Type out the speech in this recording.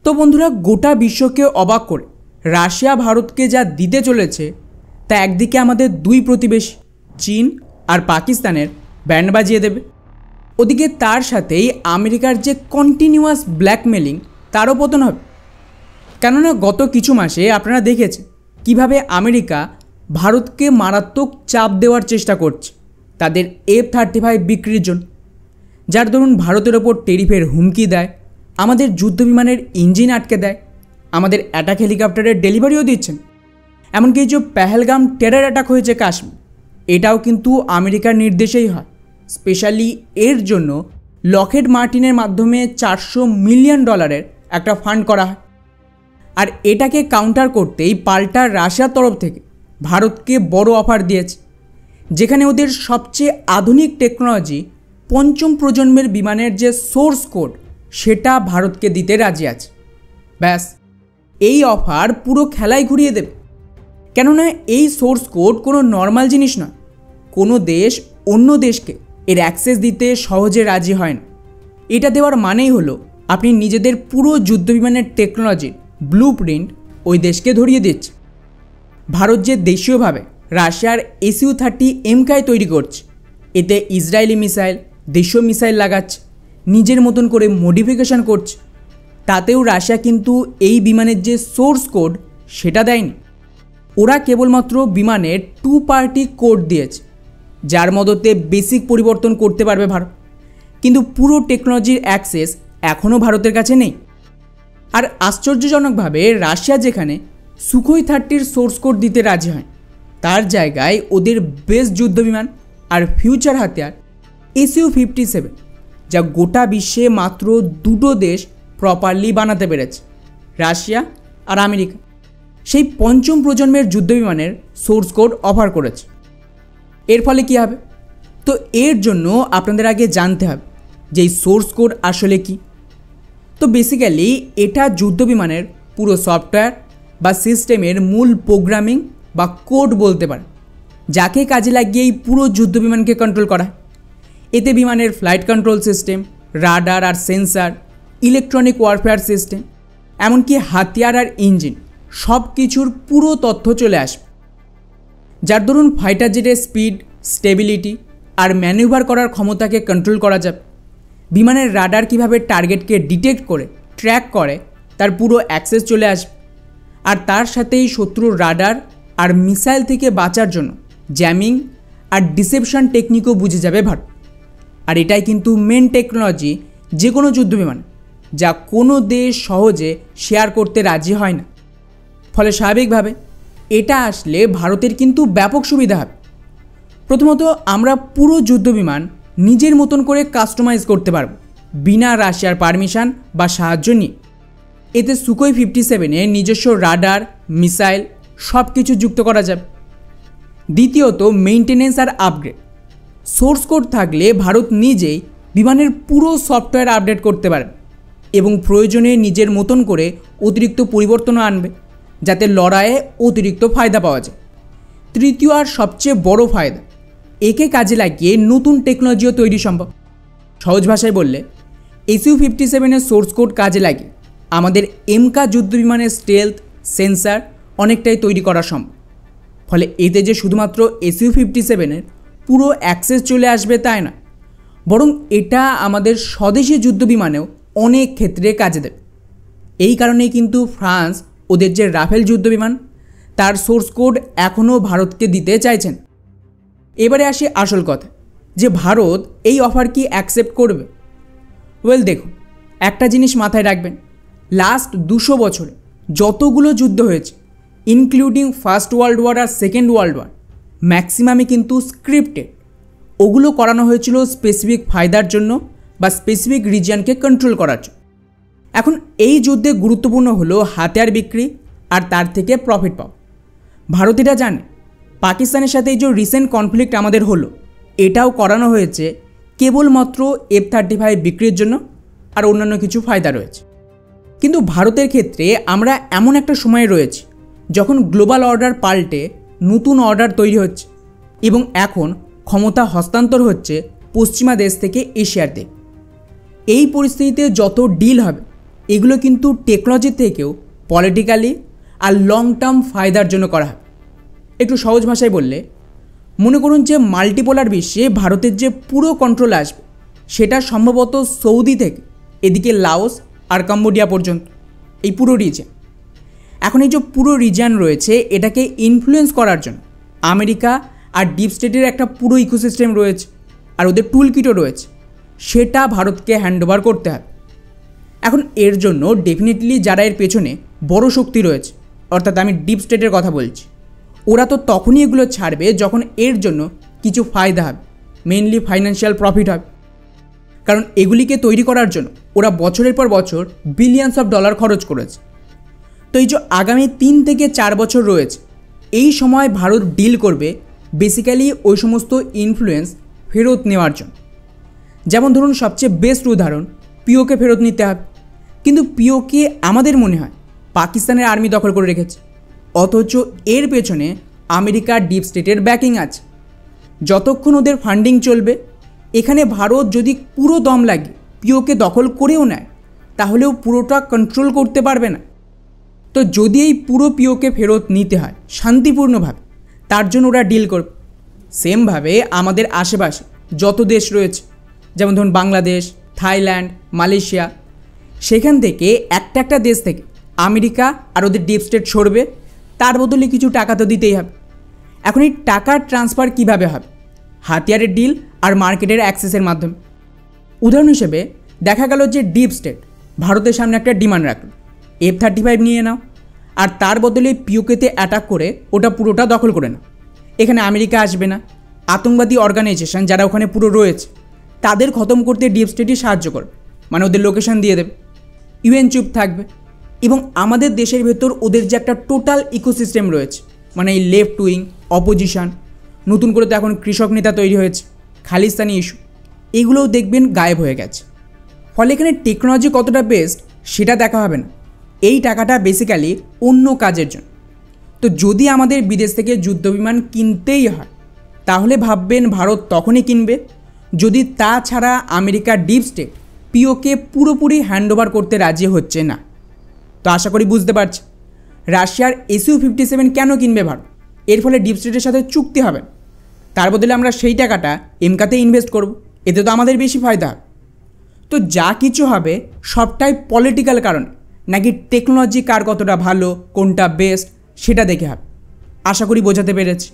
তো বন্ধুরা, গোটা বিশ্বকে অবাক করে রাশিয়া ভারতকে যা দিতে চলেছে তা একদিকে আমাদের দুই প্রতিবেশী চীন আর পাকিস্তানের ব্যান্ড বাজিয়ে দেবে, ওদিকে তার সাথেই আমেরিকার যে কন্টিনিউয়াস ব্ল্যাকমেলিং তারও পতন হবে। কেননা গত কিছু মাসে আপনারা দেখেছেন কিভাবে আমেরিকা ভারতকে মারাত্মক চাপ দেওয়ার চেষ্টা করছে তাদের F-35 বিক্রির জন্য, যার দরুন ভারতের ওপর টেরিফের হুমকি দেয়, আমাদের যুদ্ধবিমানের ইঞ্জিন আটকে দেয়, আমাদের অ্যাটাক হেলিকপ্টারের ডেলিভারিও দিচ্ছেন। এমনকি যে পেহেলগাম টেরর অ্যাটাক হয়েছে কাশ্মীর, এটাও কিন্তু আমেরিকার নির্দেশেই হয়। স্পেশালি এর জন্য লকহেড মার্টিনের মাধ্যমে $400 মিলিয়ন একটা ফান্ড করা হয়। আর এটাকে কাউন্টার করতেই পাল্টা রাশিয়ার তরফ থেকে ভারতকে বড় অফার দিয়েছে, যেখানে ওদের সবচেয়ে আধুনিক টেকনোলজি পঞ্চম প্রজন্মের বিমানের যে সোর্স কোড সেটা ভারতকে দিতে রাজি আছে। ব্যাস, এই অফার পুরো খেলাই ঘুরিয়ে দেবে। কেননা এই সোর্স কোড কোনো নর্মাল জিনিস নয়। কোনো দেশ অন্য দেশকে এর অ্যাক্সেস দিতে সহজে রাজি হয় না। এটা দেওয়ার মানেই হলো আপনি নিজেদের পুরো যুদ্ধবিমানের টেকনোলজির ব্লু প্রিন্ট ওই দেশকে ধরিয়ে দিচ্ছে। ভারত যে দেশীয়ভাবে রাশিয়ার Su-30MK তৈরি করছে, এতে ইসরায়েলি মিসাইল, দেশীয় মিসাইল লাগাচ্ছে, নিজের মতন করে মডিফিকেশান করছে, তাতেও রাশিয়া কিন্তু এই বিমানের যে সোর্স কোড সেটা দেয়নি। ওরা কেবলমাত্র বিমানের 2 পার্টি কোড দিয়েছে, যার মদতে বেসিক পরিবর্তন করতে পারবে ভারত, কিন্তু পুরো টেকনোলজির অ্যাক্সেস এখনও ভারতের কাছে নেই। আর আশ্চর্যজনকভাবে রাশিয়া যেখানে Sukhoi-30 সোর্স কোড দিতে রাজি হয়, তার জায়গায় ওদের বেস্ট যুদ্ধবিমান আর ফিউচার হাতিয়ার Su-57, যা গোটা বিশ্বে মাত্র দুটো দেশ প্রপারলি বানাতে পেরেছে, রাশিয়া আর আমেরিকা, সেই পঞ্চম প্রজন্মের যুদ্ধবিমানের সোর্স কোড অফার করেছে। এর ফলে কী হবে? তো এর জন্য আপনাদের আগে জানতে হবে যে এই সোর্স কোড আসলে কী। তো বেসিক্যালি এটা যুদ্ধবিমানের পুরো সফটওয়্যার বা সিস্টেমের মূল প্রোগ্রামিং বা কোড বলতে পারে, যাকে কাজে লাগিয়ে এই পুরো যুদ্ধবিমানকে কন্ট্রোল করা হয়। এতে বিমানের ফ্লাইট কন্ট্রোল সিস্টেম, রাডার আর সেন্সার, ইলেকট্রনিক ওয়ারফেয়ার সিস্টেম, এমনকি হাতিয়ার আর ইঞ্জিন সব কিছুর পুরো তথ্য চলে আসবে, যার দরুন ফাইটার জেটের স্পিড, স্টেবিলিটি আর ম্যানিউভার করার ক্ষমতাকে কন্ট্রোল করা যাবে। বিমানের রাডার কীভাবে টার্গেটকে ডিটেক্ট করে ট্র্যাক করে তার পুরো অ্যাক্সেস চলে আসবে। আর তার সাথেই শত্রুর রাডার আর মিসাইল থেকে বাঁচার জন্য জ্যামিং আর ডিসেপশন টেকনিকও বুঝে যাবে ভারত। আর এটাই কিন্তু মেন টেকনোলজি যে কোনো যুদ্ধবিমান, যা কোনো দেশ সহজে শেয়ার করতে রাজি হয় না। ফলে স্বাভাবিকভাবে এটা আসলে ভারতের কিন্তু ব্যাপক সুবিধা হবে। প্রথমত, আমরা পুরো যুদ্ধবিমান নিজের মতন করে কাস্টমাইজ করতে পারব বিনা রাশিয়ার পারমিশন বা সাহায্য নিয়ে। এতে Sukhoi-57-এ নিজস্ব রাডার, মিসাইল সব কিছু যুক্ত করা যাবে। দ্বিতীয়ত, মেইনটেনেন্স আর আপগ্রেড। সোর্স কোড থাকলে ভারত নিজেই বিমানের পুরো সফটওয়্যার আপডেট করতে পারে এবং প্রয়োজনে নিজের মতন করে অতিরিক্ত পরিবর্তনও আনবে, যাতে লড়াইয়ে অতিরিক্ত ফায়দা পাওয়া যায়। তৃতীয় আর সবচেয়ে বড় ফায়দা, একে কাজে লাগিয়ে নতুন টেকনোলজিও তৈরি সম্ভব। সহজ ভাষায় বললে, Su-57-এর সোর্স কোড কাজে লাগিয়ে আমাদের MK যুদ্ধবিমানের স্টেলথ, সেন্সার অনেকটাই তৈরি করা সম্ভব। ফলে এতে যে শুধুমাত্র Su-57-এর পুরো অ্যাক্সেস চলে আসবে তাই না, বরং এটা আমাদের স্বদেশি যুদ্ধবিমানেও অনেক ক্ষেত্রে কাজে দেবে। এই কারণেই কিন্তু ফ্রান্স ওদের যে রাফেল যুদ্ধবিমান তার সোর্স কোড এখনও ভারতকে দিতে চাইছেন। এবারে আসি আসল কথা, যে ভারত এই অফার কি অ্যাকসেপ্ট করবে? দেখুন, একটা জিনিস মাথায় রাখবেন, লাস্ট 200 বছরে যতগুলো যুদ্ধ হয়েছে, ইনক্লুডিং ফার্স্ট ওয়ার্ল্ড ওয়ার আর সেকেন্ড ওয়ার্ল্ড ওয়ার, ম্যাক্সিমামই কিন্তু স্ক্রিপ্টেড। ওগুলো করানো হয়েছিল স্পেসিফিক ফায়দার জন্য বা স্পেসিফিক রিজিয়নকে কন্ট্রোল করার জন্য। এখন এই যুদ্ধে গুরুত্বপূর্ণ হলো হাতিয়ার বিক্রি আর তার থেকে প্রফিট পাওয়া। ভারত এটা জানে পাকিস্তানের সাথে এই যে রিসেন্ট কনফ্লিক্ট আমাদের হলো, এটাও করানো হয়েছে কেবলমাত্র F-35 বিক্রির জন্য, আর অন্যান্য কিছু ফায়দা রয়েছে। কিন্তু ভারতের ক্ষেত্রে আমরা এমন একটা সময় রয়েছে যখন গ্লোবাল অর্ডার পাল্টে নতুন অর্ডার তৈরি হচ্ছে এবং এখন ক্ষমতা হস্তান্তর হচ্ছে পশ্চিমা দেশ থেকে এশিয়ার দিকে। এই পরিস্থিতিতে যত ডিল হবে এগুলো কিন্তু টেকনোলজির থেকেও পলিটিক্যালি আর লং টার্ম ফায়দার জন্য করা হয়। একটু সহজ ভাষায় বললে মনে করুন যে মাল্টিপোলার বিশ্বে ভারতের যে পুরো কন্ট্রোল আসবে সেটা সম্ভবত সৌদি থেকে এদিকে লাওস আর কম্বোডিয়া পর্যন্ত, এই পুরো রিজন। এখন এই যে পুরো রিজন রয়েছে এটাকে ইনফ্লুয়েন্স করার জন্য আমেরিকা আর ডিপ স্টেটের একটা পুরো ইকোসিস্টেম রয়েছে আর ওদের টুল কিটও রয়েছে, সেটা ভারতকে হ্যান্ডওভার করতে হবে। এখন এর জন্য ডেফিনেটলি যারা এর পেছনে বড় শক্তি রয়েছে, অর্থাৎ আমি ডিপ স্টেটের কথা বলছি, ওরা তো তখনই এগুলো ছাড়বে যখন এর জন্য কিছু ফায়দা হবে, মেইনলি ফাইন্যান্সিয়াল প্রফিট হবে। কারণ এগুলিকে তৈরি করার জন্য ওরা বছরের পর বছর বিলিয়নস অফ ডলার খরচ করেছে। তো এই যে আগামী 3 থেকে 4 বছর রয়েছে, এই সময় ভারত ডিল করবে বেসিক্যালি ওই সমস্ত ইনফ্লুয়েন্স ফেরত নেওয়ার জন্য। যেমন ধরুন সবচেয়ে বেস্ট উদাহরণ পিওকে ফেরত নিতে হবে, কিন্তু পিওকে আমাদের মনে হয় পাকিস্তানের আর্মি দখল করে রেখেছে, অথচ এর পেছনে আমেরিকার ডিপ স্টেটের ব্যাকিং আছে। যতক্ষণ ওদের ফান্ডিং চলবে, এখানে ভারত যদি পুরো দম লাগে পিওকে দখল করেও নেয় তাহলেও পুরোটা কন্ট্রোল করতে পারবে না। তো যদি এই পুরো পিওকে ফেরত নিতে হয় শান্তিপূর্ণভাবে, তার জন্য ওরা ডিল করবে। সেমভাবে আমাদের আশেপাশে যত দেশ রয়েছে, যেমন ধরুন বাংলাদেশ, থাইল্যান্ড, মালয়েশিয়া, সেখান থেকে একটা দেশ থেকে আমেরিকা আর ওদের ডিপ স্টেট সরবে, তার বদলে কিছু টাকা তো দিতেই হবে। এখন এই টাকার ট্রান্সফার কিভাবে হবে? হাতিয়ারের ডিল আর মার্কেটের অ্যাক্সেসের মাধ্যমে। উদাহরণ হিসেবে দেখা গেল যে ডিপ স্টেট ভারতের সামনে একটা ডিমান্ড রাখলো, F-35 নিয়ে নাও, আর তার বদলে পিওকেতে অ্যাটাক করে ওটা পুরোটা দখল করে নাও। এখানে আমেরিকা আসবে না, আতঙ্কবাদী অর্গানাইজেশন যারা ওখানে পুরো রয়েছে তাদের খতম করতে ডিপ স্টেটই সাহায্য করবে, মানে ওদের লোকেশন দিয়ে দেবে, ইউএন চুপ থাকবে। এবং আমাদের দেশের ভেতর ওদের যে একটা টোটাল ইকোসিস্টেম রয়েছে, মানে এই লেফট উইং, অপোজিশন, নতুন করে তো এখন কৃষক নেতা তৈরি হয়েছে, খালিস্তানি ইস্যু, এগুলোও দেখবেন গায়েব হয়ে গেছে। ফলে এখানে টেকনোলজি কতটা বেস্ট সেটা দেখা হবে না, এই টাকাটা বেসিক্যালি অন্য কাজের জন্য। তো যদি আমাদের বিদেশ থেকে যুদ্ধবিমান কিনতেই হয় তাহলে ভাববেন ভারত তখনই কিনবে যদি তা ছাড়া আমেরিকার ডিপ স্টেট পিওকে পুরোপুরি হ্যান্ডওভার করতে রাজি হচ্ছে না। তো আশা করি বুঝতে পারছি রাশিয়ার Su-57 কেন কিনবে ভারত। এর ফলে ডিপ স্টেটের সাথে চুক্তি হবে, তার বদলে আমরা সেই টাকাটা এমকাতে ইনভেস্ট করব, এতে তো আমাদের বেশি ফায়দা হবে। তো যা কিছু হবে সবটাই পলিটিক্যাল কারণ, নাকি টেকনোলজি কার কতটা ভালো, কোনটা বেস্ট সেটা দেখে হবে। আশা করি বোঝাতে পেরেছি।